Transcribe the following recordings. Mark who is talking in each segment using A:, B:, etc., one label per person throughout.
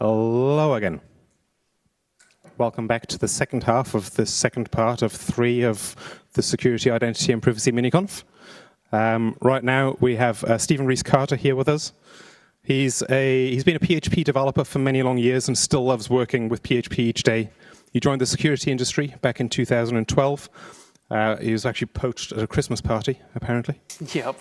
A: Hello again. Welcome back to the second half of the second part of 3 of the Security, Identity and Privacy Miniconf. Right now we have StephenRees-Carter here with us. He's been a PHP developer for many long years and still loves working with PHP each day. He joined the security industry back in 2012. He was actually poached at a Christmas party, apparently.
B: Yep.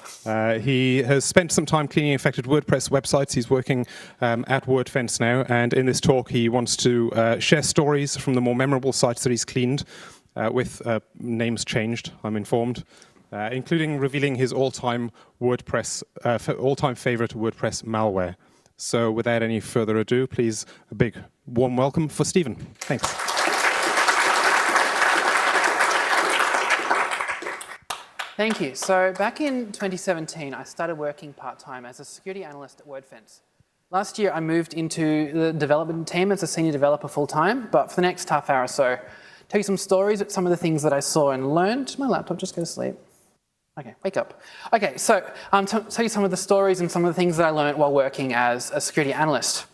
A: He has spent some time cleaning infected WordPress websites. He's working at WordFence now, and in this talk he wants to share stories from the more memorable sites that he's cleaned, with names changed, I'm informed, including revealing his all-time favourite WordPress malware. So without any further ado, please a big warm welcome for Stephen. Thanks.
B: Thank you. So back in 2017, I started working part-time as a security analyst at WordFence. Last year, I moved into the development team as a senior developer full-time, but for the next half hour or so, tell you some stories of some of the things that I saw and learned. Did my laptop just go to sleep? Okay, wake up. Okay, so tell you some of the stories and some of the things that I learned while working as a security analyst.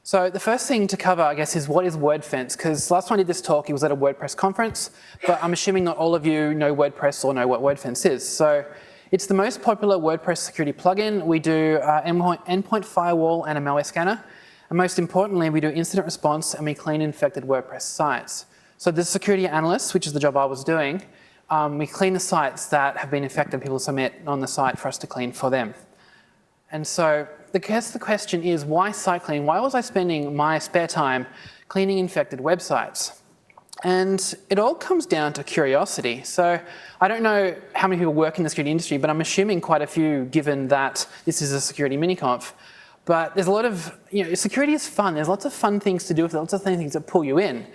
B: So the first thing to cover, I guess, is what is WordFence? Because last time I did this talk, it was at a WordPress conference, but I'm assuming not all of you know WordPress or know what WordFence is. So it's the most popular WordPress security plugin. We do endpoint firewall and a malware scanner. And most importantly, we do incident response and we clean infected WordPress sites. So the security analyst, which is the job I was doing, we clean the sites that have been infected. People submit on the site for us to clean for them. And so the question is, why site cleaning? Why was I spending my spare time cleaning infected websites? And it all comes down to curiosity. So I don't know how many people work in the security industry, but I'm assuming quite a few, given that this is a security miniconf. But there's a lot of, security is fun. There's lots of fun things to do with it, lots of things that pull you in.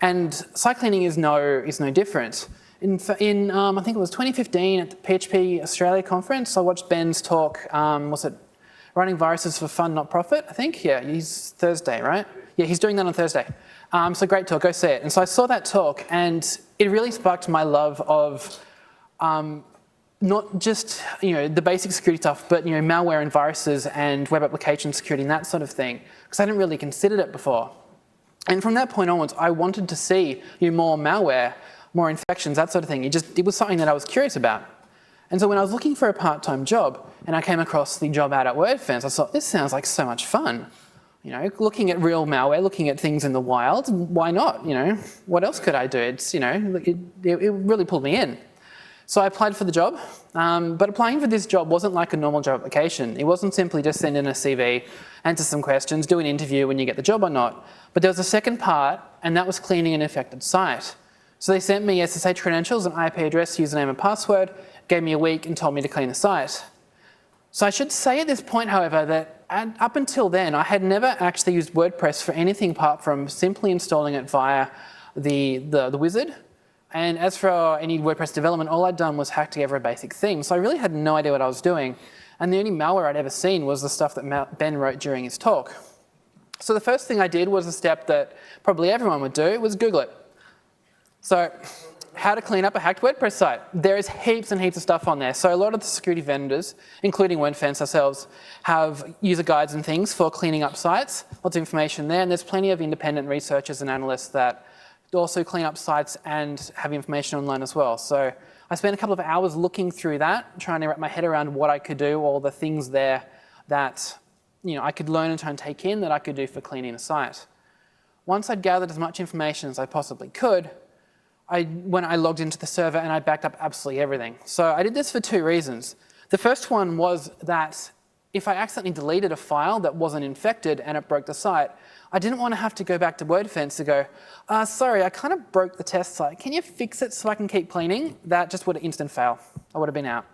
B: And site cleaning is no different. I think it was 2015 at the PHP Australia conference, I watched Ben's talk, was it Running Viruses for Fun, Not Profit, I think? Yeah, he's Thursday, right? Yeah, he's doing that on Thursday. So great talk, go see it. And so I saw that talk and it really sparked my love of not just the basic security stuff, but malware and viruses and web application security and that sort of thing, because I hadn't really considered it before. And from that point onwards, I wanted to see more malware, more infections, that sort of thing. It was something that I was curious about. And so when I was looking for a part-time job and I came across the job ad at WordFence, I thought, this sounds like so much fun. Looking at real malware, looking at things in the wild, why not? What else could I do? It really pulled me in. So I applied for the job, but applying for this job wasn't like a normal job application. It wasn't simply just send in a CV, answer some questions, do an interview when you get the job or not. But there was a second part, and that was cleaning an infected site. So they sent me SSH credentials, an IP address, username and password, gave me a week and told me to clean the site. So I should say at this point, however, that up until then, I had never actually used WordPress for anything apart from simply installing it via the wizard. And as for any WordPress development, all I'd done was hack together a basic theme. So I really had no idea what I was doing. And the only malware I'd ever seen was the stuff that Ben wrote during his talk. So the first thing I did was a step that probably everyone would do, was Google it. So how to clean up a hacked WordPress site. There is heaps and heaps of stuff on there. So a lot of the security vendors, including WordFence ourselves, have user guides and things for cleaning up sites. Lots of information there. And there's plenty of independent researchers and analysts that also clean up sites and have information online as well. So I spent a couple of hours looking through that, trying to wrap my head around what I could do, all the things there that I could learn and try and take in that I could do for cleaning a site. Once I'd gathered as much information as I possibly could, when I logged into the server and I backed up absolutely everything. So I did this for 2 reasons. The first one was that if I accidentally deleted a file that wasn't infected and it broke the site, I didn't want to have to go back to WordFence to go, sorry, I kind of broke the test site. Can you fix it so I can keep cleaning? That just would have instant fail. I would have been out.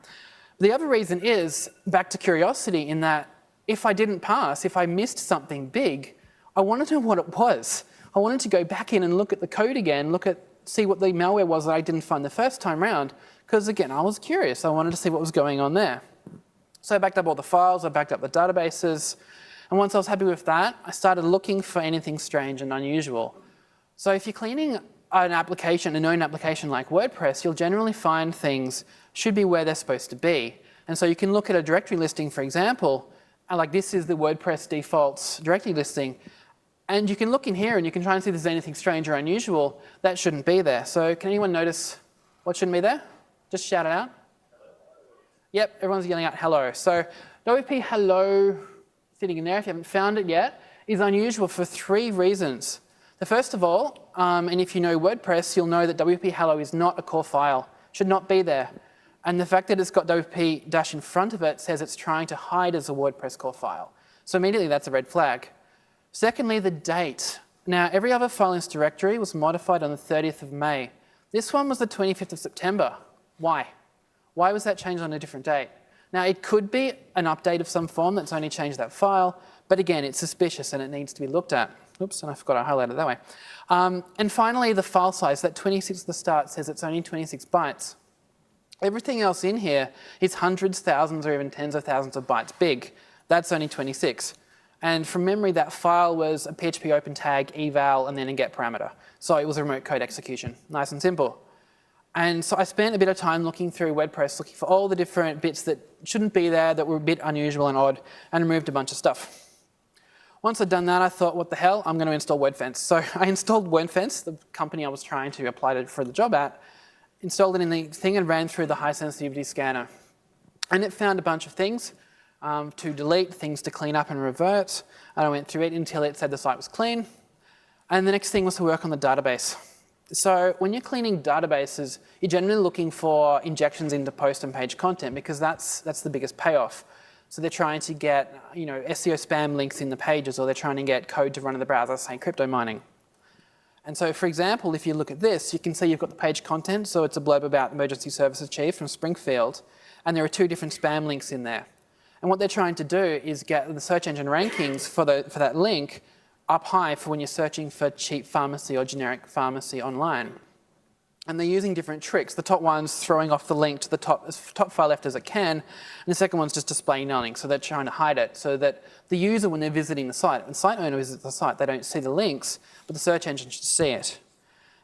B: The other reason is back to curiosity in that if I didn't pass, if I missed something big, I wanted to know what it was. I wanted to go back in and look at the code again, see what the malware was that I didn't find the first time round, because again, I was curious. I wanted to see what was going on there. So I backed up all the files, I backed up the databases, and once I was happy with that, I started looking for anything strange and unusual. So if you're cleaning an application, a known application like WordPress, you'll generally find things should be where they're supposed to be. And so you can look at a directory listing, for example, like this is the WordPress defaults directory listing. And you can look in here and you can try and see if there's anything strange or unusual that shouldn't be there. So can anyone notice what shouldn't be there? Just shout it out. Yep, everyone's yelling out hello. So WP hello sitting in there, if you haven't found it yet, is unusual for 3 reasons. The first of all, and if you know WordPress, you'll know that WP hello is not a core file, should not be there. And the fact that it's got WP dash in front of it says it's trying to hide as a WordPress core file. So immediately that's a red flag. Secondly, the date. Now, every other file in this directory was modified on the 30th of May. This one was the 25th of September. Why? Why was that changed on a different date? Now, it could be an update of some form that's only changed that file, but again, it's suspicious and it needs to be looked at. Oops, and I forgot I highlighted it that way. And finally, the file size. That 26 at the start says it's only 26 bytes. Everything else in here is hundreds, thousands, or even tens of thousands of bytes big. That's only 26. And from memory, that file was a PHP open tag, eval, and then a get parameter. So it was a remote code execution. Nice and simple. And so I spent a bit of time looking through WordPress, looking for all the different bits that shouldn't be there, that were a bit unusual and odd, and removed a bunch of stuff. Once I'd done that, I thought, what the hell? I'm going to install WordFence. So I installed WordFence, the company I was trying to apply for the job at, installed it in the thing and ran through the high sensitivity scanner. And it found a bunch of things to delete, things to clean up and revert. And I went through it until it said the site was clean. And the next thing was to work on the database. So when you're cleaning databases, you're generally looking for injections into post and page content because that's the biggest payoff. So they're trying to get SEO spam links in the pages, or they're trying to get code to run in the browser, say crypto mining. And so, for example, if you look at this, you can see you've got the page content. So it's a blurb about emergency services chief from Springfield. And there are 2 different spam links in there. And what they're trying to do is get the search engine rankings for that link up high for when you're searching for cheap pharmacy or generic pharmacy online. And they're using different tricks. The top one's throwing off the link to the top far left as it can, and the second one's just displaying nothing. So they're trying to hide it so that the user, when they're visiting the site, when the site owner visits the site, they don't see the links, but the search engine should see it.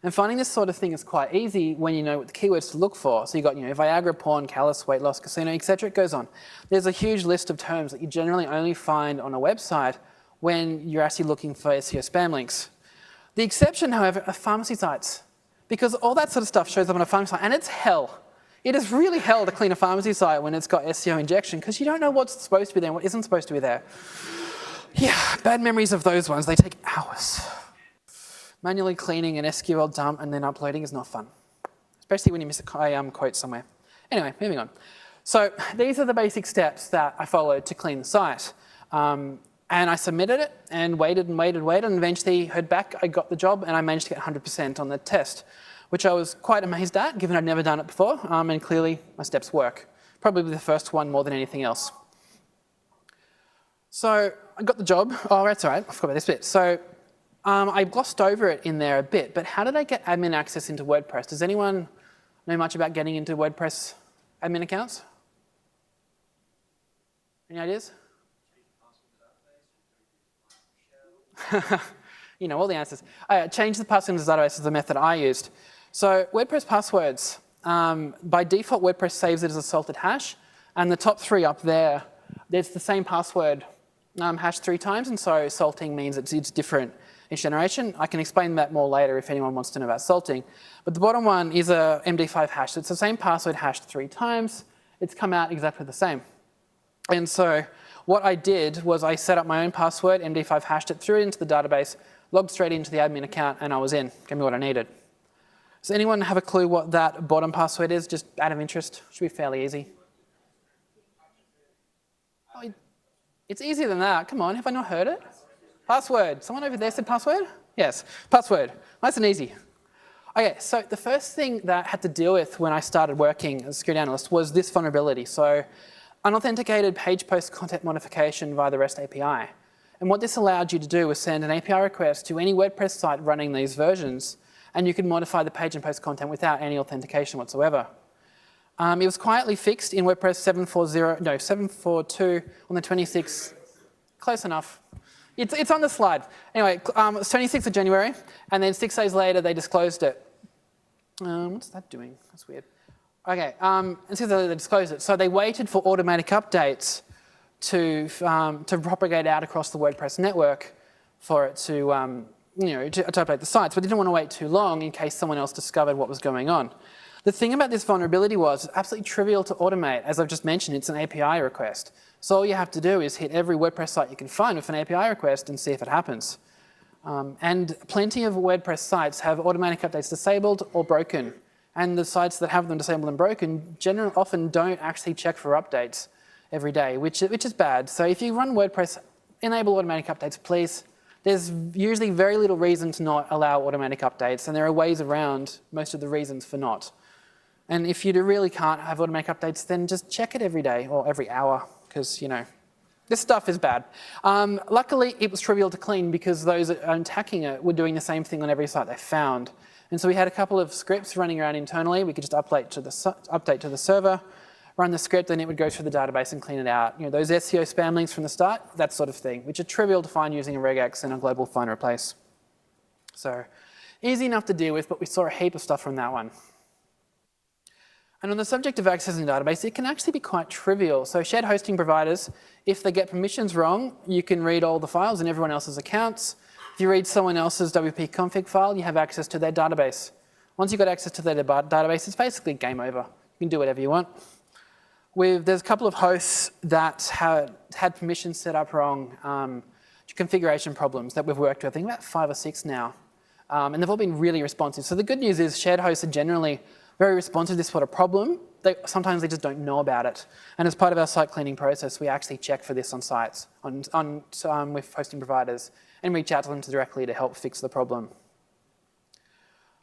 B: And finding this sort of thing is quite easy when you know what the keywords to look for. So you've got Viagra, porn, callus, weight loss, casino, etc. It goes on. There's a huge list of terms that you generally only find on a website when you're actually looking for SEO spam links. The exception, however, are pharmacy sites, because all that sort of stuff shows up on a pharmacy site, and it's hell. It is really hell to clean a pharmacy site when it's got SEO injection, because you don't know what's supposed to be there and what isn't supposed to be there. Yeah, bad memories of those ones. They take hours. Manually cleaning an SQL dump and then uploading is not fun, especially when you miss a quote somewhere. Anyway, moving on. So these are the basic steps that I followed to clean the site. And I submitted it and waited and waited and waited, and eventually heard back. I got the job and I managed to get 100% on the test, which I was quite amazed at, given I'd never done it before, and clearly my steps work. Probably the first one more than anything else. So I got the job. Oh, that's all right. I forgot about this bit. So I glossed over it in there a bit, but how did I get admin access into WordPress? Does anyone know much about getting into WordPress admin accounts? Any ideas? You know all the answers. Change the password into the database is the method I used. So WordPress passwords, by default, WordPress saves it as a salted hash, and the top 3 up there, there's the same password hashed 3 times, and so salting means it's different each generation. I can explain that more later if anyone wants to know about salting. But the bottom one is a MD5 hash. So it's the same password hashed 3 times. It's come out exactly the same. And so what I did was I set up my own password, MD5 hashed it, threw it into the database, logged straight into the admin account, and I was in. Gave me what I needed. Does anyone have a clue what that bottom password is, just out of interest? Should be fairly easy. Oh, it's easier than that. Come on, have I not heard it? Password. Someone over there said password? Yes, password. Nice and easy. Okay, so the first thing that I had to deal with when I started working as a security analyst was this vulnerability. So unauthenticated page post content modification via the REST API. And what this allowed you to do was send an API request to any WordPress site running these versions, and you could modify the page and post content without any authentication whatsoever. It was quietly fixed in WordPress 742 on the 26th. Close enough. It's on the slide. Anyway, it was 26th of January, and then 6 days later they disclosed it. What's that doing? That's weird. Okay, and 6 days later they disclosed it. So they waited for automatic updates to propagate out across the WordPress network for it to, to update the sites, but didn't want to wait too long in case someone else discovered what was going on. The thing about this vulnerability was it's absolutely trivial to automate. As I've just mentioned, it's an API request. So all you have to do is hit every WordPress site you can find with an API request and see if it happens. And plenty of WordPress sites have automatic updates disabled or broken. And the sites that have them disabled and broken generally often don't actually check for updates every day, which is bad. So if you run WordPress, enable automatic updates, please. There's usually very little reason to not allow automatic updates, and there are ways around most of the reasons for not. And if you really can't have automatic updates, then just check it every day or every hour, because, this stuff is bad. Luckily, it was trivial to clean because those attacking it were doing the same thing on every site they found. And so we had a couple of scripts running around internally. We could just update to the server, run the script, and it would go through the database and clean it out. Those SEO spam links from the start, that sort of thing, which are trivial to find using a regex and a global find replace. So easy enough to deal with, but we saw a heap of stuff from that one. And on the subject of accessing the database, it can actually be quite trivial. So shared hosting providers, if they get permissions wrong, you can read all the files in everyone else's accounts. If you read someone else's WP config file, you have access to their database. Once you've got access to their database, it's basically game over. You can do whatever you want. There's a couple of hosts that had permissions set up wrong, configuration problems that we've worked with, I think about 5 or 6 now. And they've all been really responsive. So the good news is shared hosts are generally very responsive to this sort of problem. Sometimes they just don't know about it. And as part of our site cleaning process, we actually check for this on sites, with hosting providers, and reach out to them directly to help fix the problem.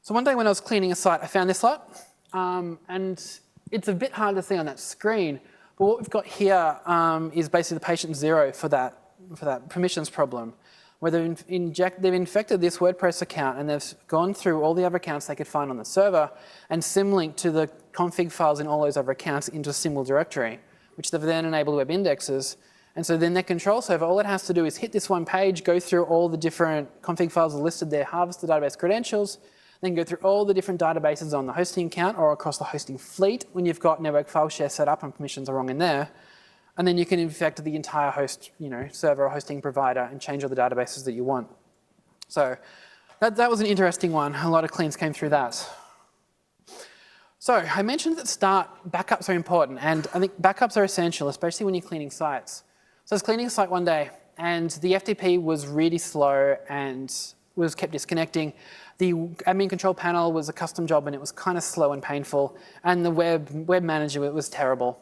B: So one day when I was cleaning a site, I found this lot. And it's a bit hard to see on that screen, but what we've got here is basically the patient 0 for that permissions problem, where they've infected this WordPress account and they've gone through all the other accounts they could find on the server and symlinked to the config files in all those other accounts into a single directory, which they've then enabled web indexes. And so then their control server, all it has to do is hit this one page, go through all the different config files listed there, harvest the database credentials, then go through all the different databases on the hosting account or across the hosting fleet when you've got network file share set up and permissions are wrong in there. And then you can infect the entire host, server or hosting provider and change all the databases that you want. So that was an interesting one. A lot of cleans came through that. So I mentioned at the start, backups are important. And I think backups are essential, especially when you're cleaning sites. So I was cleaning a site one day, and the FTP was really slow and kept disconnecting. The admin control panel was a custom job, and it was kind of slow and painful. And the web manager was terrible.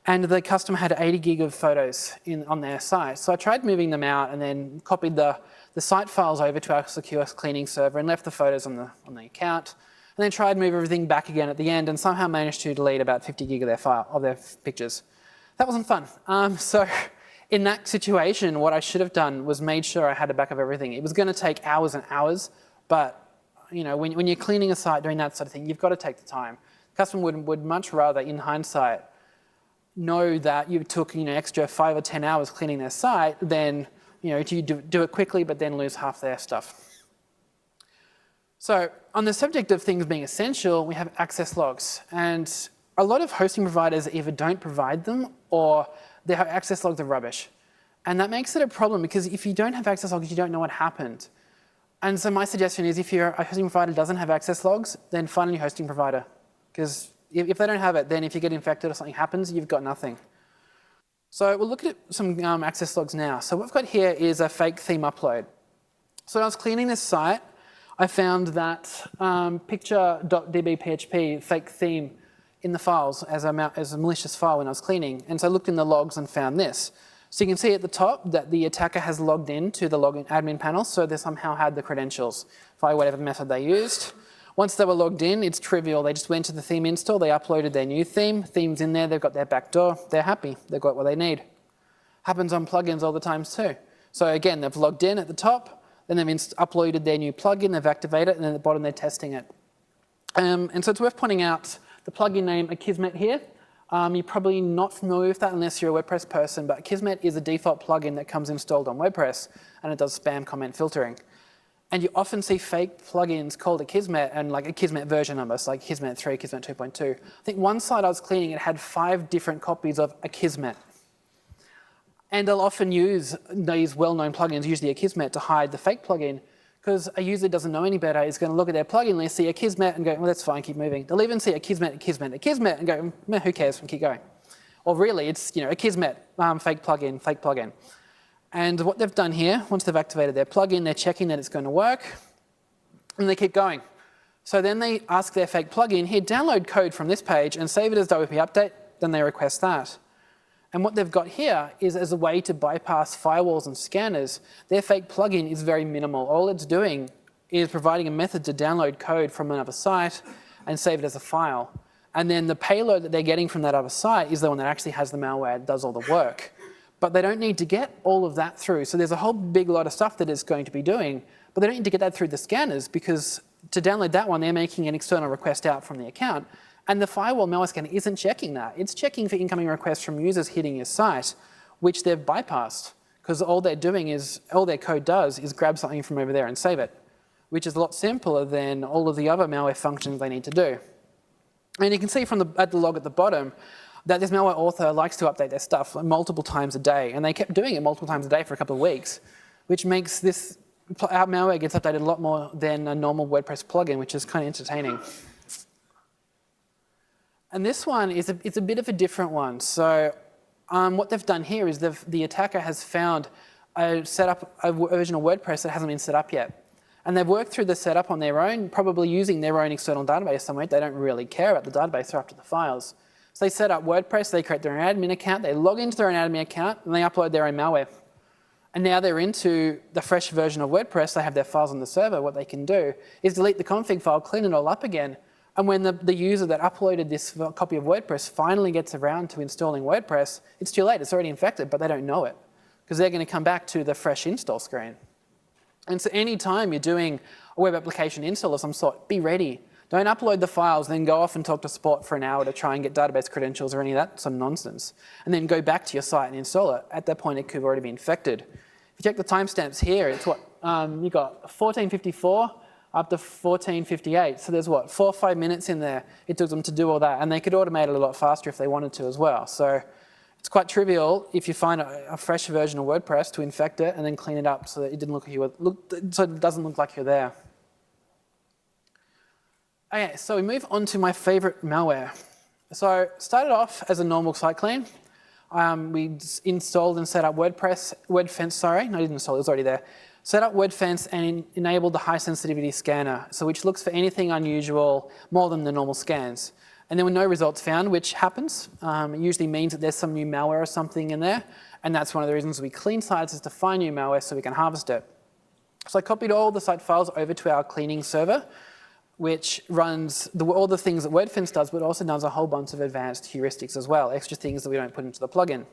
B: And the customer had 80 gig of photos on their site. So I tried moving them out and then copied the site files over to our secure cleaning server and left the photos on the account. And then tried to move everything back again at the end and somehow managed to delete about 50 gig of their pictures. That wasn't fun. So in that situation, what I should have done was made sure I had a backup of everything. It was going to take hours and hours, but when you're cleaning a site doing that sort of thing, you've got to take the time. The customer would much rather, in hindsight, know that you took extra 5 or 10 hours cleaning their site than to do it quickly but then lose half their stuff. So on the subject of things being essential, we have access logs. And a lot of hosting providers either don't provide them or their access logs are rubbish. And that makes it a problem because if you don't have access logs, you don't know what happened. And so my suggestion is if your hosting provider doesn't have access logs, then find a new hosting provider. Because if they don't have it, then if you get infected or something happens, you've got nothing. So we'll look at some access logs now. So what we've got here is a fake theme upload. So when I was cleaning this site, I found that picture.db.php fake theme in the files as a malicious file when I was cleaning. And so I looked in the logs and found this. So you can see at the top that the attacker has logged in to the login admin panel, so they somehow had the credentials via whatever method they used. Once they were logged in, it's trivial. They just went to the theme install, they uploaded their new theme, theme's in there, they've got their backdoor, they're happy, they've got what they need. Happens on plugins all the time too. So again, they've logged in at the top, then they've uploaded their new plugin, they've activated it, and then at the bottom they're testing it. And so it's worth pointing out the plugin name Akismet here. You're probably not familiar with that unless you're a WordPress person, but Akismet is a default plugin that comes installed on WordPress, and it does spam comment filtering. And you often see fake plugins called Akismet and like Akismet version numbers, like Akismet 3, Akismet 2.2. I think one site I was cleaning, it had 5 different copies of Akismet. And they'll often use these well-known plugins, usually Akismet, to hide the fake plugin, because a user doesn't know any better is going to look at their plugin list, see Akismet and go, well, that's fine, keep moving. They'll even see Akismet, Akismet, Akismet, and go, meh, who cares, and keep going. Or really, it's Akismet, fake plugin, fake plugin. And what they've done here, once they've activated their plugin, they're checking that it's going to work, and they keep going. So then they ask their fake plugin, here, download code from this page and save it as WP update, then they request that. And what they've got here is as a way to bypass firewalls and scanners, their fake plugin is very minimal. All it's doing is providing a method to download code from another site and save it as a file. And then the payload that they're getting from that other site is the one that actually has the malware and does all the work. But they don't need to get all of that through. So there's a whole big lot of stuff that it's going to be doing, but they don't need to get that through the scanners, because to download that one, they're making an external request out from the account. And the firewall malware scanner isn't checking that. It's checking for incoming requests from users hitting your site, which they've bypassed, because all they're doing is, all their code does is grab something from over there and save it, which is a lot simpler than all of the other malware functions they need to do. And you can see from the log at the bottom that this malware author likes to update their stuff multiple times a day, and they kept doing it multiple times a day for a couple of weeks, which makes this malware gets updated a lot more than a normal WordPress plugin, which is kind of entertaining. And this one is it's a bit of a different one. So what they've done here is the attacker has found a version of WordPress that hasn't been set up yet. And they've worked through the setup on their own, probably using their own external database somewhere. They don't really care about the database, they're up to the files. So they set up WordPress, they create their own admin account, they log into their own admin account, and they upload their own malware. And now they're into the fresh version of WordPress, they have their files on the server. What they can do is delete the config file, clean it all up again, and when the user that uploaded this copy of WordPress finally gets around to installing WordPress, it's too late, it's already infected, but they don't know it, because they're going to come back to the fresh install screen. And so any time you're doing a web application install of some sort, be ready. Don't upload the files, then go off and talk to support for an hour to try and get database credentials or any of that, some nonsense. And then go back to your site and install it. At that point, it could have already been infected. If you check the timestamps here, it's what, you've got 1454 up to 1458. So there's what, 4 or 5 minutes in there it took them to do all that. And they could automate it a lot faster if they wanted to as well. So it's quite trivial if you find a fresh version of WordPress to infect it and then clean it up so that it didn't so it doesn't look like you're there. Okay, so we move on to my favorite malware. So started off as a normal site clean. We installed and set up WordFence, sorry, no, I didn't install, it was already there. Set up WordFence and enabled the high sensitivity scanner, so which looks for anything unusual more than the normal scans. And there were no results found, which happens. It usually means that there's some new malware or something in there, and that's one of the reasons we clean sites is to find new malware so we can harvest it. So I copied all the site files over to our cleaning server, which runs all the things that WordFence does, but also does a whole bunch of advanced heuristics as well, extra things that we don't put into the plugin.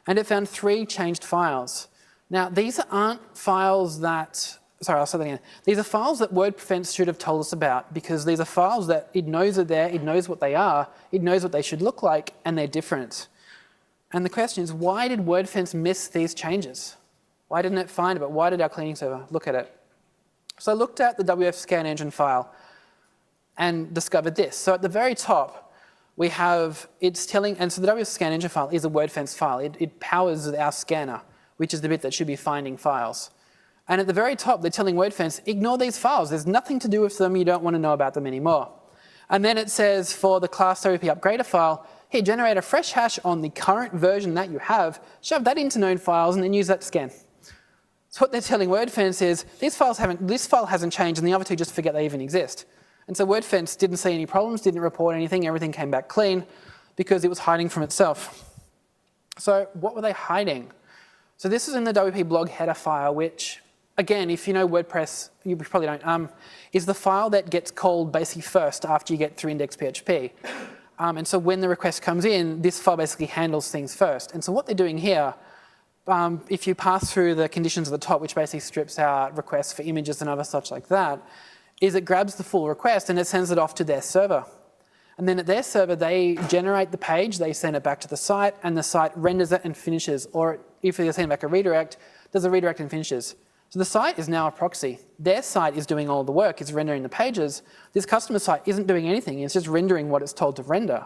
B: And it found 3 changed files. Now, these aren't files that, sorry, I'll say that again. These are files that WordFence should have told us about, because these are files that it knows are there, it knows what they are, it knows what they should look like, and they're different. And the question is, why did WordFence miss these changes? Why didn't it find it, but why did our cleaning server look at it? So I looked at the WF scan engine file and discovered this. So at the very top, we have, it's telling, and so the WF scan engine file is a WordFence file. It powers our scanner, which is the bit that should be finding files. And at the very top, they're telling WordFence, ignore these files. There's nothing to do with them. You don't want to know about them anymore. And then it says for the class WP upgrader file, here, generate a fresh hash on the current version that you have, shove that into known files, and then use that to scan. So what they're telling WordFence is, this file hasn't changed, and the other two just forget they even exist. And so WordFence didn't see any problems, didn't report anything, everything came back clean because it was hiding from itself. So what were they hiding? So this is in the WP blog header file, which, again, if you know WordPress, you probably don't, is the file that gets called basically first after you get through index.php. And so when the request comes in, this file basically handles things first. And so what they're doing here, if you pass through the conditions at the top, which basically strips out requests for images and other such like that, is it grabs the full request and it sends it off to their server. And then at their server, they generate the page, they send it back to the site, and the site renders it and finishes. Or if they send back a redirect, does a redirect and finishes. So the site is now a proxy. Their site is doing all the work, it's rendering the pages. This customer site isn't doing anything, it's just rendering what it's told to render.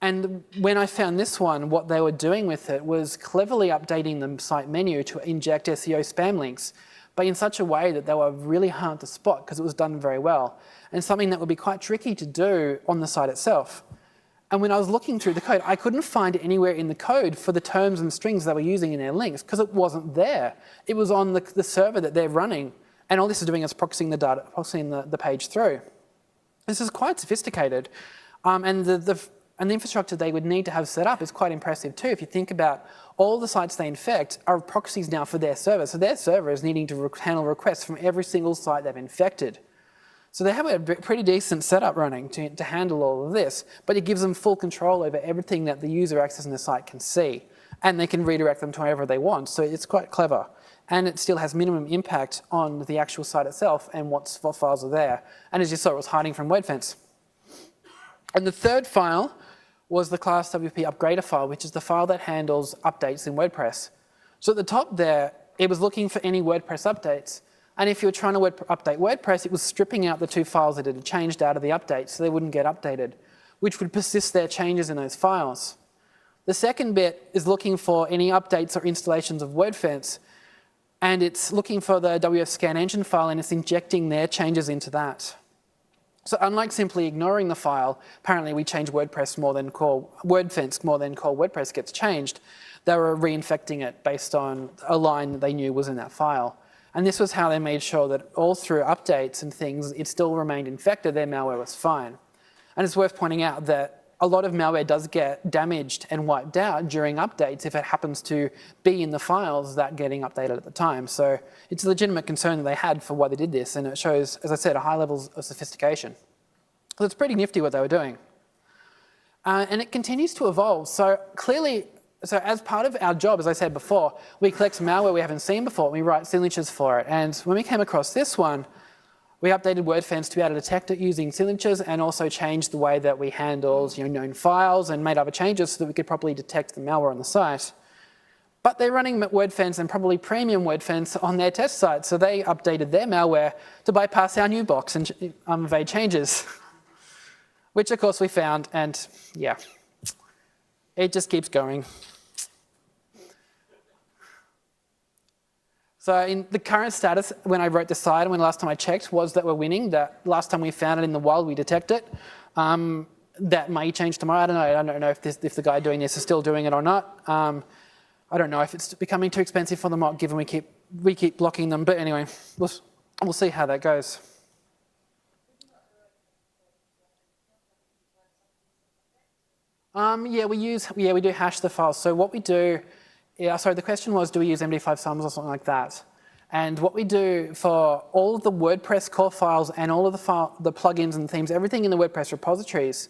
B: And when I found this one, what they were doing with it was cleverly updating the site menu to inject SEO spam links, but in such a way that they were really hard to spot because it was done very well, and something that would be quite tricky to do on the site itself. And when I was looking through the code, I couldn't find anywhere in the code for the terms and strings they were using in their links because it wasn't there. It was on the server that they're running, and all this is doing is proxying the data, proxying the page through. This is quite sophisticated, and the infrastructure they would need to have set up is quite impressive too. If you think about all the sites they infect are proxies now for their server. So their server is needing to handle requests from every single site they've infected. So they have a pretty decent setup running to handle all of this, but it gives them full control over everything that the user accessing the site can see. And they can redirect them to wherever they want. So it's quite clever. And it still has minimum impact on the actual site itself and what files are there. And as you saw, it was hiding from WordFence. And the third file was the class WP upgrader file, which is the file that handles updates in WordPress. So at the top there, it was looking for any WordPress updates. And if you were trying to update WordPress, it was stripping out the two files that it had changed out of the update so they wouldn't get updated, which would persist their changes in those files. The second bit is looking for any updates or installations of WordFence, and it's looking for the WF scan engine file and it's injecting their changes into that. So unlike simply ignoring the file, apparently we change WordFence more than core WordPress gets changed. They were reinfecting it based on a line that they knew was in that file. And this was how they made sure that all through updates and things, it still remained infected, their malware was fine. And it's worth pointing out that a lot of malware does get damaged and wiped out during updates if it happens to be in the files that getting updated at the time. So it's a legitimate concern that they had for why they did this, and it shows, as I said, a high level of sophistication. So it's pretty nifty what they were doing. And it continues to evolve. So clearly, so as part of our job, as I said before, we collect malware we haven't seen before and we write signatures for it. And when we came across this one, we updated WordFence to be able to detect it using signatures and also changed the way that we handled known files and made other changes so that we could properly detect the malware on the site. But they're running WordFence and probably premium WordFence on their test site, so they updated their malware to bypass our new box and evade changes, which of course we found, and yeah, it just keeps going. So in the current status, when I wrote the site and when last time I checked, was that we're winning. That last time we found it in the wild, we detect it. That may change tomorrow. I don't know if the guy doing this is still doing it or not. I don't know if it's becoming too expensive for them or given we keep blocking them. But anyway, we'll see how that goes. Yeah, we do hash the files. So what we do. Yeah, sorry, the question was, do we use MD5 sums or something like that? And what we do for all of the WordPress core files and all of the plugins and themes, everything in the WordPress repositories,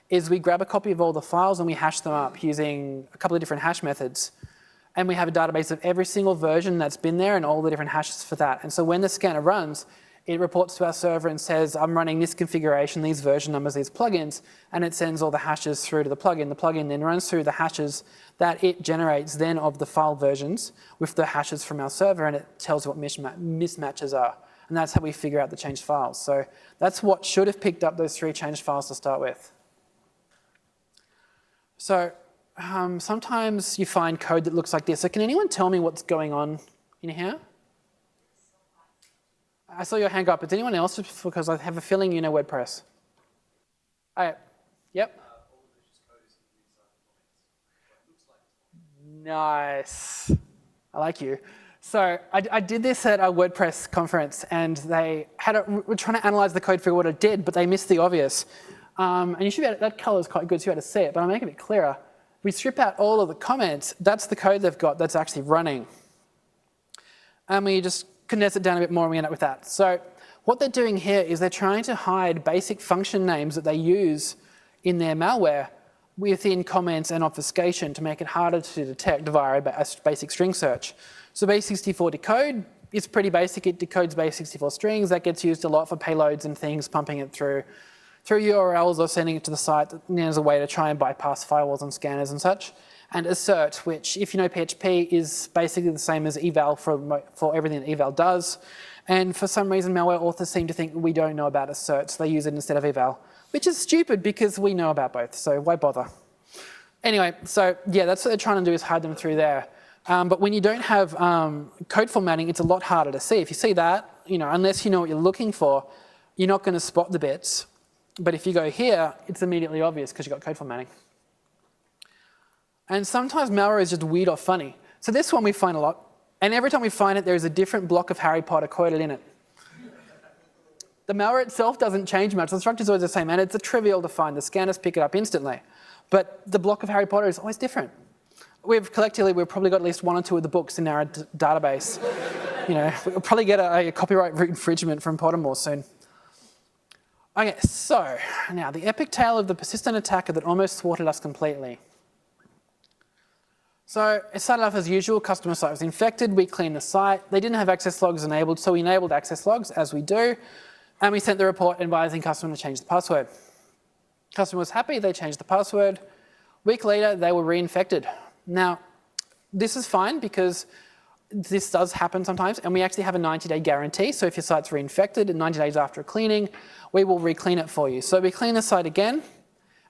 B: is we grab a copy of all the files and we hash them up using a couple of different hash methods. And we have a database of every single version that's been there and all the different hashes for that. And so when the scanner runs, it reports to our server and says, I'm running this configuration, these version numbers, these plugins, and it sends all the hashes through to the plugin. The plugin then runs through the hashes that it generates then of the file versions with the hashes from our server, and it tells what mismatches are. And that's how we figure out the changed files. So that's what should have picked up those 3 changed files to start with. So sometimes you find code that looks like this. So can anyone tell me what's going on in here? I saw your hand go up. Is anyone else? Because I have a feeling you know WordPress. Yep. Nice. I like you. So I did this at a WordPress conference, and they were trying to analyze the code for what it did, but they missed the obvious. And you should be able to, that color is quite good, so you should be able to see it, but I'll make it a bit clearer. We strip out all of the comments. That's the code they've got that's actually running. And we just condense it down a bit more and we end up with that. So what they're doing here is they're trying to hide basic function names that they use in their malware within comments and obfuscation to make it harder to detect via a basic string search. So base64 decode is pretty basic. It decodes base64 strings. That gets used a lot for payloads and things, pumping it through URLs or sending it to the site as a way to try and bypass firewalls and scanners and such. And assert, which, if you know PHP, is basically the same as eval for everything that eval does. And for some reason, malware authors seem to think we don't know about assert, so they use it instead of eval, which is stupid because we know about both, so why bother? Anyway, so yeah, that's what they're trying to do, is hide them through there. But when you don't have code formatting, it's a lot harder to see. If you see that, unless you know what you're looking for, you're not going to spot the bits. But if you go here, it's immediately obvious because you've got code formatting. And sometimes malware is just weird or funny. So this one we find a lot. And every time we find it, there is a different block of Harry Potter coded in it. The malware itself doesn't change much. The structure is always the same. And it's trivial to find. The scanners pick it up instantly. But the block of Harry Potter is always different. We've probably got at least 1 or 2 of the books in our database. We'll probably get a copyright infringement from Pottermore soon. Okay, so now the epic tale of the persistent attacker that almost thwarted us completely. So it started off as usual. Customer site was infected. We cleaned the site. They didn't have access logs enabled, so we enabled access logs, as we do. And we sent the report advising customer to change the password. Customer was happy. They changed the password. Week later, they were reinfected. Now, this is fine because this does happen sometimes, and we actually have a 90-day guarantee. So if your site's reinfected, 90 days after cleaning, we will re-clean it for you. So we clean the site again,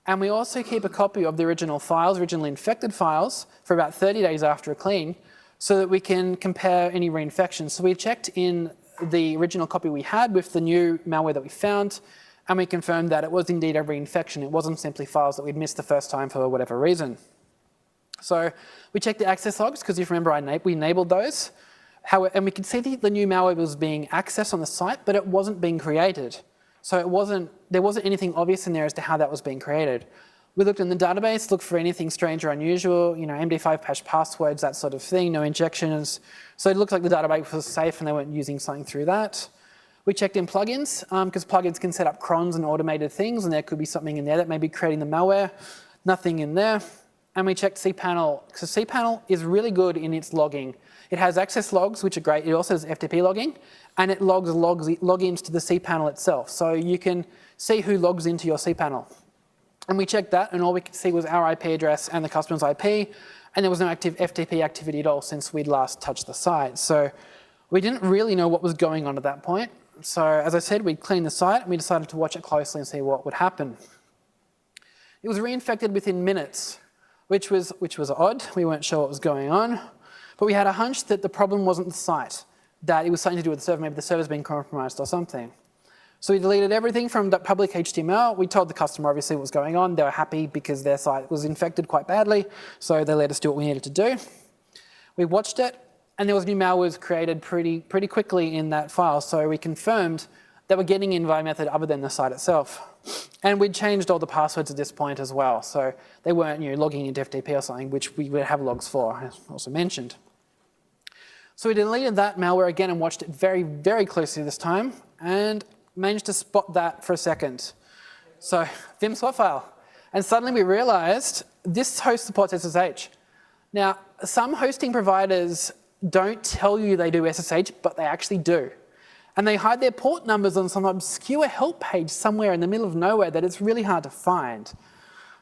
B: and we also keep a copy of the original files, originally infected files, for about 30 days after a clean, so that we can compare any reinfections. So we checked in the original copy we had with the new malware that we found, and we confirmed that it was indeed a reinfection. It wasn't simply files that we'd missed the first time for whatever reason. So we checked the access logs, because if you remember, we enabled those. And we could see the new malware was being accessed on the site, but it wasn't being created. So there wasn't anything obvious in there as to how that was being created. We looked in the database, looked for anything strange or unusual, MD5 hash passwords, that sort of thing, no injections. So it looked like the database was safe and they weren't using something through that. We checked in plugins, because plugins can set up crons and automated things, and there could be something in there that may be creating the malware. Nothing in there. And we checked cPanel, because cPanel is really good in its logging. It has access logs, which are great. It also has FTP logging, and it logs logins to the cPanel itself. So you can see who logs into your cPanel. And we checked that, and all we could see was our IP address and the customer's IP, and there was no active FTP activity at all since we'd last touched the site. So we didn't really know what was going on at that point. So as I said, we cleaned the site, and we decided to watch it closely and see what would happen. It was reinfected within minutes, which was odd. We weren't sure what was going on. But we had a hunch that the problem wasn't the site, that it was something to do with the server. Maybe the server's been compromised or something. So we deleted everything from the public HTML. We told the customer obviously what was going on. They were happy because their site was infected quite badly, so they let us do what we needed to do. We watched it, and there was new malware created pretty quickly in that file, so we confirmed that we're getting in via a method other than the site itself. And we'd changed all the passwords at this point as well, so they weren't logging into FTP or something, which we would have logs for, as also mentioned. So we deleted that malware again and watched it very, very closely this time, and managed to spot that for a second. So vim swap file. And suddenly we realized this host supports SSH. Now, some hosting providers don't tell you they do SSH, but they actually do. And they hide their port numbers on some obscure help page somewhere in the middle of nowhere that it's really hard to find.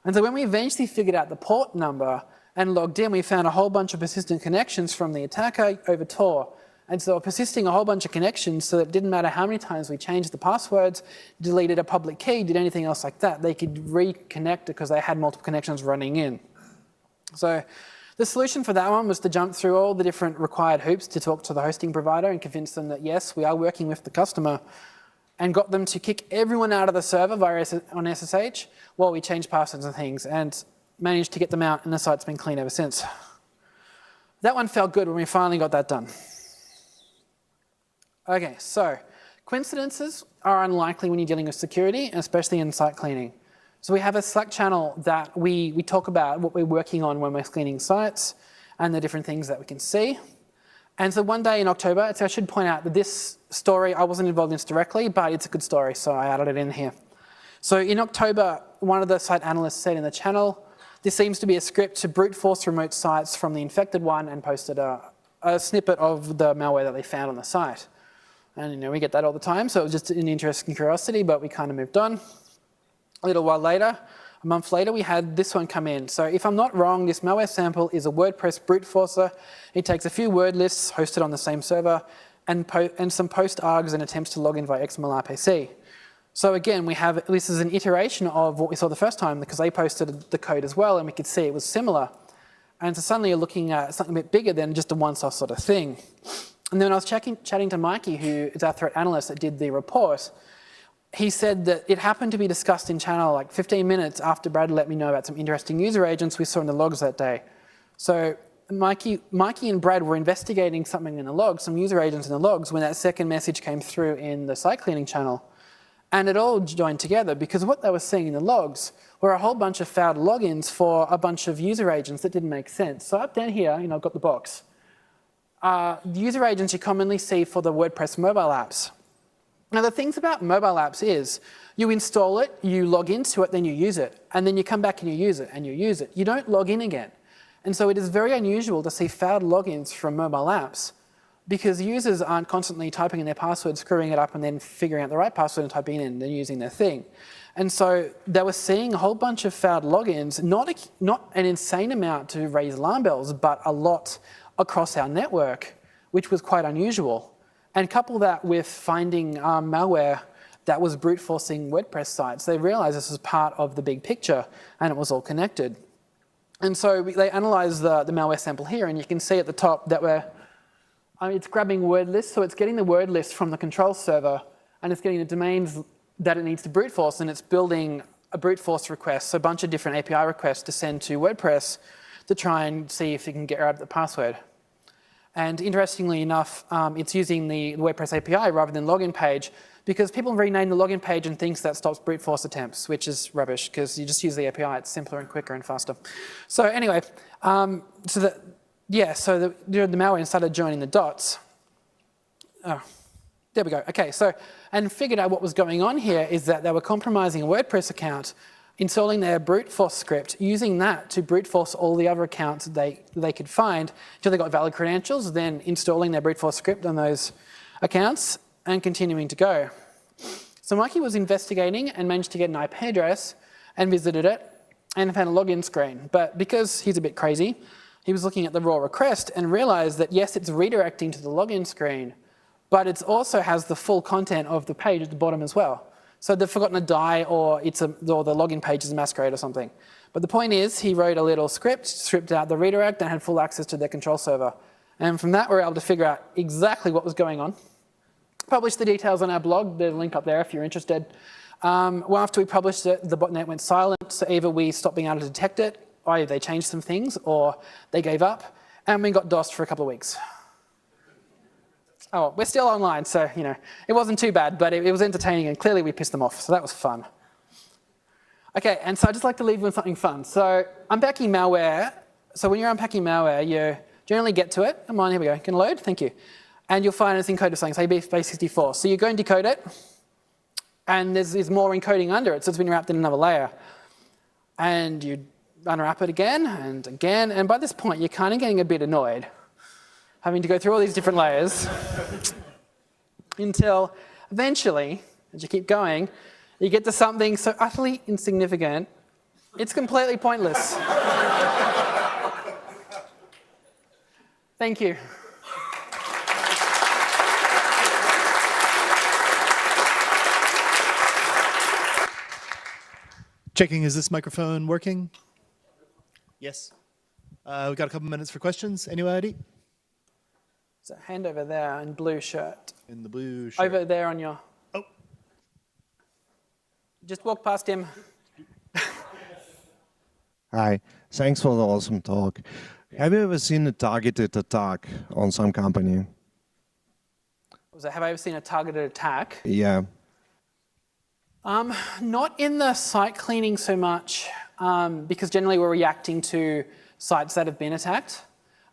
B: And so when we eventually figured out the port number and logged in, we found a whole bunch of persistent connections from the attacker over Tor. And so persisting a whole bunch of connections, so that it didn't matter how many times we changed the passwords, deleted a public key, did anything else like that, they could reconnect it because they had multiple connections running in. So the solution for that one was to jump through all the different required hoops to talk to the hosting provider and convince them that yes, we are working with the customer, and got them to kick everyone out of the server on SSH while we changed passwords and things, and managed to get them out, and the site's been clean ever since. That one felt good when we finally got that done. Okay, so coincidences are unlikely when you're dealing with security, especially in site cleaning. So we have a Slack channel that we talk about what we're working on when we're cleaning sites and the different things that we can see. And so one day in October, I should point out that this story, I wasn't involved in this directly, but it's a good story, so I added it in here. So in October, one of the site analysts said in the channel, this seems to be a script to brute force remote sites from the infected one, and posted a snippet of the malware that they found on the site. And we get that all the time, so it was just an interesting curiosity, but we kind of moved on. A little while later, a month later, we had this one come in. So if I'm not wrong, this malware sample is a WordPress brute forcer. It takes a few word lists hosted on the same server and some post args and attempts to log in via XML RPC. So again, we have, this is an iteration of what we saw the first time because they posted the code as well and we could see it was similar. And so suddenly you're looking at something a bit bigger than just a once-off sort of thing. And then when I was chatting to Mikey, who is our threat analyst that did the report, he said that it happened to be discussed in channel like 15 minutes after Brad let me know about some interesting user agents we saw in the logs that day. So Mikey and Brad were investigating something in the logs, some user agents in the logs, when that second message came through in the site cleaning channel. And it all joined together because what they were seeing in the logs were a whole bunch of failed logins for a bunch of user agents that didn't make sense. So up down here, I've got the box. The user agents you commonly see for the WordPress mobile apps. Now the things about mobile apps is you install it, you log into it, then you use it. And then you come back and you use it, and you use it. You don't log in again. And so it is very unusual to see failed logins from mobile apps because users aren't constantly typing in their password, screwing it up, and then figuring out the right password and typing it in and then using their thing. And so they were seeing a whole bunch of failed logins, not an insane amount to raise alarm bells, but a lot across our network, which was quite unusual. And couple that with finding malware that was brute forcing WordPress sites, they realized this was part of the big picture and it was all connected. And so they analyzed the malware sample here, and you can see at the top that it's grabbing word lists, so it's getting the word list from the control server, and it's getting the domains that it needs to brute force, and it's building a brute force request, so a bunch of different API requests to send to WordPress to try and see if it can get out the password. And interestingly enough, it's using the WordPress API rather than login page because people rename the login page and thinks that stops brute force attempts, which is rubbish because you just use the API. It's simpler and quicker and faster. So anyway, so the malware started joining the dots. Oh, there we go. Okay, so, and figured out what was going on here is that they were compromising a WordPress account, installing their brute force script, using that to brute force all the other accounts they could find until they got valid credentials, then installing their brute force script on those accounts and continuing to go. So Mikey was investigating and managed to get an IP address and visited it and found a login screen. But because he's a bit crazy, he was looking at the raw request and realized that yes, it's redirecting to the login screen, but it also has the full content of the page at the bottom as well. So they've forgotten a die or the login page is a masquerade or something. But the point is he wrote a little script, stripped out the redirect and had full access to their control server. And from that, we were able to figure out exactly what was going on. Published the details on our blog, the link up there if you're interested. Well, after we published it, the botnet went silent, so either we stopped being able to detect it, or they changed some things, or they gave up, and we got DOSed for a couple of weeks. Oh, we're still online, so it wasn't too bad, but it was entertaining, and clearly we pissed them off, so that was fun. Okay, and so I'd just like to leave you with something fun. So unpacking malware, so when you're unpacking malware, you generally get to it. Come on, here we go, can load, thank you. And you'll find it's encoded with something, say base64. So you go and decode it, and there's more encoding under it, so it's been wrapped in another layer. And you unwrap it again, and by this point you're kind of getting a bit annoyed, having to go through all these different layers, until eventually, as you keep going, you get to something so utterly insignificant, it's completely pointless. Thank you.
C: Checking, is this microphone working? Yes. We've got a couple minutes for questions. Anybody?
B: So hand over there in blue shirt.
C: In the blue shirt.
B: Over there on your...
C: Oh.
B: Just walk past him.
D: Hi, thanks for the awesome talk. Have you ever seen a targeted attack on some company?
B: Have I ever seen a targeted attack?
D: Yeah.
B: Not in the site cleaning so much, because generally we're reacting to sites that have been attacked.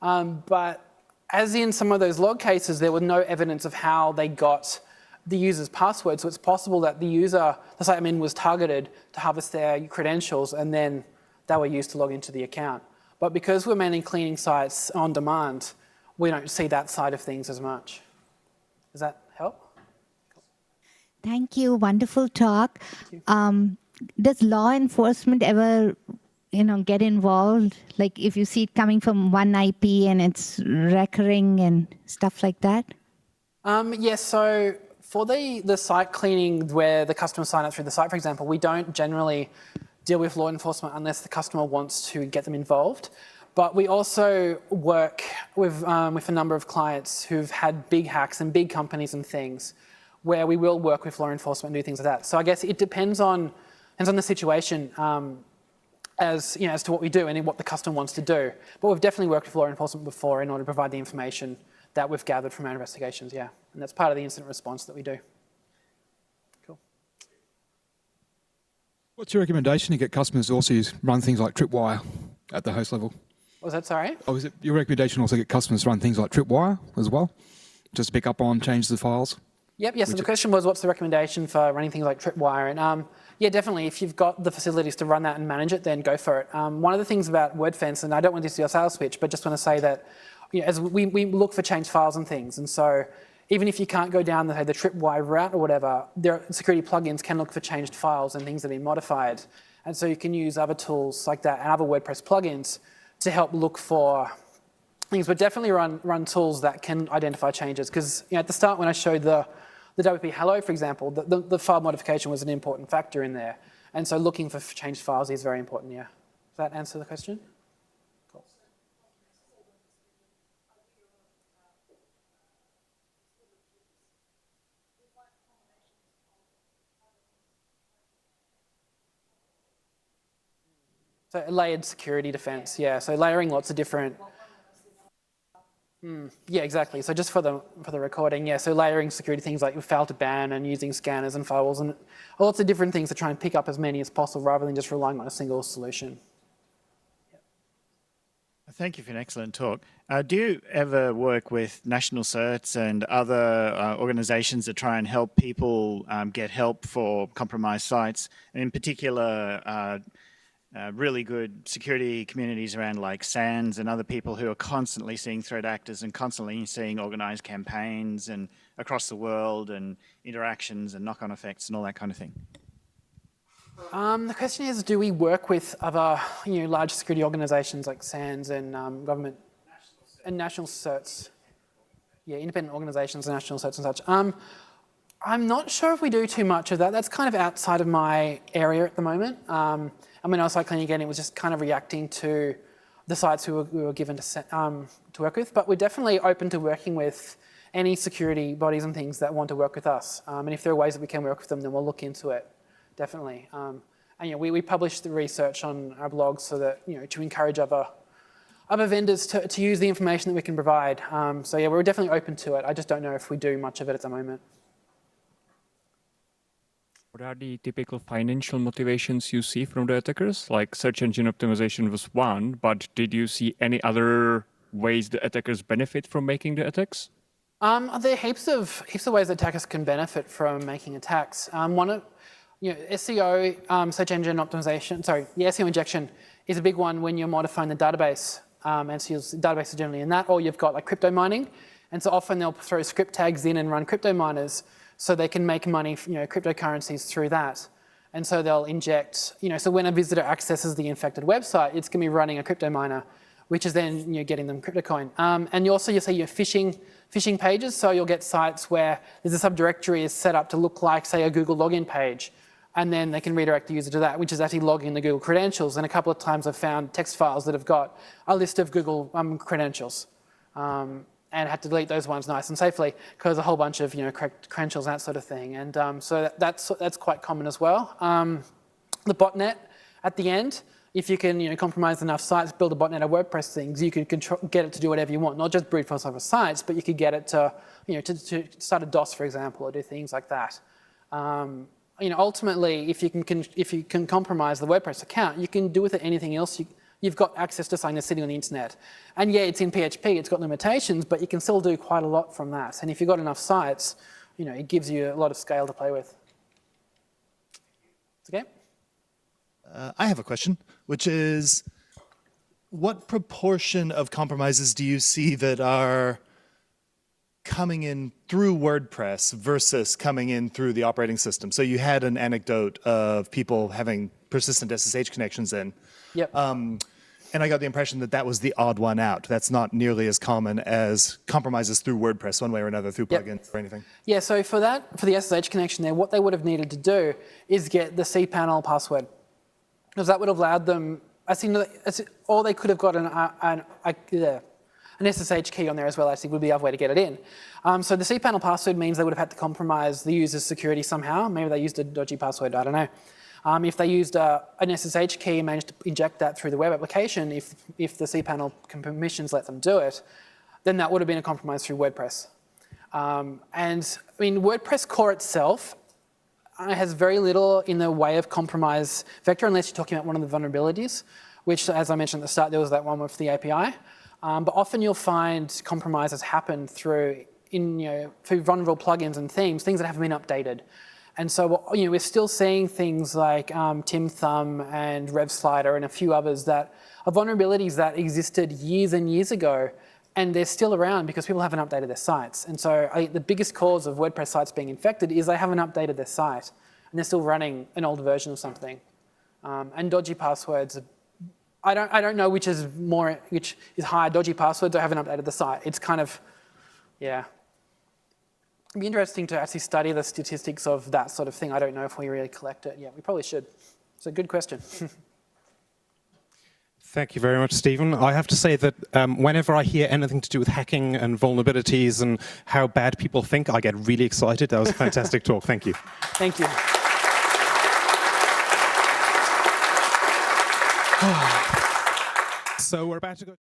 B: But as in some of those log cases, there was no evidence of how they got the user's password. So it's possible that the site admin was targeted to harvest their credentials and then they were used to log into the account. But because we're mainly cleaning sites on demand, we don't see that side of things as much. Does that help?
E: Thank you. Wonderful talk. Does law enforcement ever, get involved? Like if you see it coming from one IP and it's recurring and stuff like that?
B: Yes. So For the site cleaning where the customer sign up through the site, for example, we don't generally deal with law enforcement unless the customer wants to get them involved. But we also work with a number of clients who've had big hacks and big companies and things where we will work with law enforcement and do things like that. So I guess it depends on the situation as to what we do and what the customer wants to do. But we've definitely worked with law enforcement before in order to provide the information that we've gathered from our investigations, yeah. And that's part of the incident response that we do. Cool.
F: What's your recommendation to get customers to also run things like Tripwire at the host level?
B: What was that, sorry?
F: Oh, is it your recommendation also get customers to run things like Tripwire as well? Just to pick up on, change the files?
B: Yep, yes, so the question was what's the recommendation for running things like Tripwire? And yeah, definitely, if you've got the facilities to run that and manage it, then go for it. One of the things about WordFence, and I don't want this to be a sales pitch, but just want to say that as we look for changed files and things, and so even if you can't go down the Tripwire route or whatever, security plugins can look for changed files and things that have been modified. And so you can use other tools like that and other WordPress plugins to help look for things, but definitely run tools that can identify changes. Because at the start when I showed the WP Hello, for example, the file modification was an important factor in there. And so looking for changed files is very important, yeah. Does that answer the question? Cool. So layered security defense, yeah. So layering lots of different. Yeah, exactly. So just for the recording, yeah. So layering security things like fail to ban and using scanners and firewalls and lots of different things to try and pick up as many as possible rather than just relying on a single solution.
G: Thank you for an excellent talk. Do you ever work with national certs and other organizations that try and help people get help for compromised sites? And in particular, really good security communities around like SANS and other people who are constantly seeing threat actors and constantly seeing organized campaigns and across the world and interactions and knock-on effects and all that kind of thing?
B: The question is, do we work with other large security organizations like SANS and government and national certs? Yeah, independent organizations and national certs and such. I'm not sure if we do too much of that. That's kind of outside of my area at the moment. I mean, I was cycling again, it was just kind of reacting to the sites we were given to work with, but we're definitely open to working with any security bodies and things that want to work with us. And if there are ways that we can work with them, then we'll look into it, definitely. And we publish the research on our blog so that, to encourage other vendors to use the information that we can provide. So yeah, we're definitely open to it. I just don't know if we do much of it at the moment.
H: What are the typical financial motivations you see from the attackers? Like search engine optimization was one, but did you see any other ways the attackers benefit from making the attacks?
B: There are heaps of ways that attackers can benefit from making attacks. One of SEO, search engine optimization, SEO injection is a big one when you're modifying the database. And so the database is generally in that, or you've got like crypto mining. And so often they'll throw script tags in and run crypto miners so they can make money, cryptocurrencies through that. And so they'll inject, so when a visitor accesses the infected website, it's going to be running a crypto miner, which is then getting them crypto coin. And you'll see your phishing pages. So you'll get sites where there's a subdirectory is set up to look like, say, a Google login page. And then they can redirect the user to that, which is actually logging the Google credentials. And a couple of times I've found text files that have got a list of Google credentials. And had to delete those ones nice and safely because a whole bunch of correct credentials and that sort of thing. And so that's quite common as well. The botnet at the end, if you can compromise enough sites, build a botnet of WordPress things, you could get it to do whatever you want, not just brute force over sites, but you could get it to to start a DOS, for example, or do things like that. Ultimately, if you can compromise the WordPress account, you can do with it anything else. You've got access to something that's sitting on the internet. And yeah, it's in PHP, it's got limitations, but you can still do quite a lot from that. And if you've got enough sites, it gives you a lot of scale to play with. Okay?
C: I have a question, which is, what proportion of compromises do you see that are coming in through WordPress versus coming in through the operating system? So you had an anecdote of people having persistent SSH connections in.
B: Yep.
C: And I got the impression that that was the odd one out. That's not nearly as common as compromises through WordPress one way or another through plugins or anything.
B: Yeah, so for the SSH connection there, what they would have needed to do is get the cPanel password. Because that would have allowed them, or they could have got an SSH key on there as well, actually, would be the other way to get it in. So the cPanel password means they would have had to compromise the user's security somehow. Maybe they used a dodgy password, I don't know. If they used an SSH key and managed to inject that through the web application, if the cPanel permissions let them do it, then that would have been a compromise through WordPress. And I mean, WordPress core itself has very little in the way of compromise vector, unless you're talking about one of the vulnerabilities, which, as I mentioned at the start, there was that one with the API. But often you'll find compromises happen through vulnerable plugins and themes, things that haven't been updated. And so we're still seeing things like Tim Thumb and RevSlider and a few others that are vulnerabilities that existed years and years ago, and they're still around because people haven't updated their sites. And so I think the biggest cause of WordPress sites being infected is they haven't updated their site, and they're still running an old version of something. And dodgy passwords, I don't know which is higher, dodgy passwords or haven't updated the site. It's kind of, yeah. It'd be interesting to actually study the statistics of that sort of thing. I don't know if we really collect it yet. We probably should. It's a good question.
A: Thank you very much, Stephen. I have to say that whenever I hear anything to do with hacking and vulnerabilities and how bad people think, I get really excited. That was a fantastic talk. Thank you.
B: Thank you.
A: So we're about to go.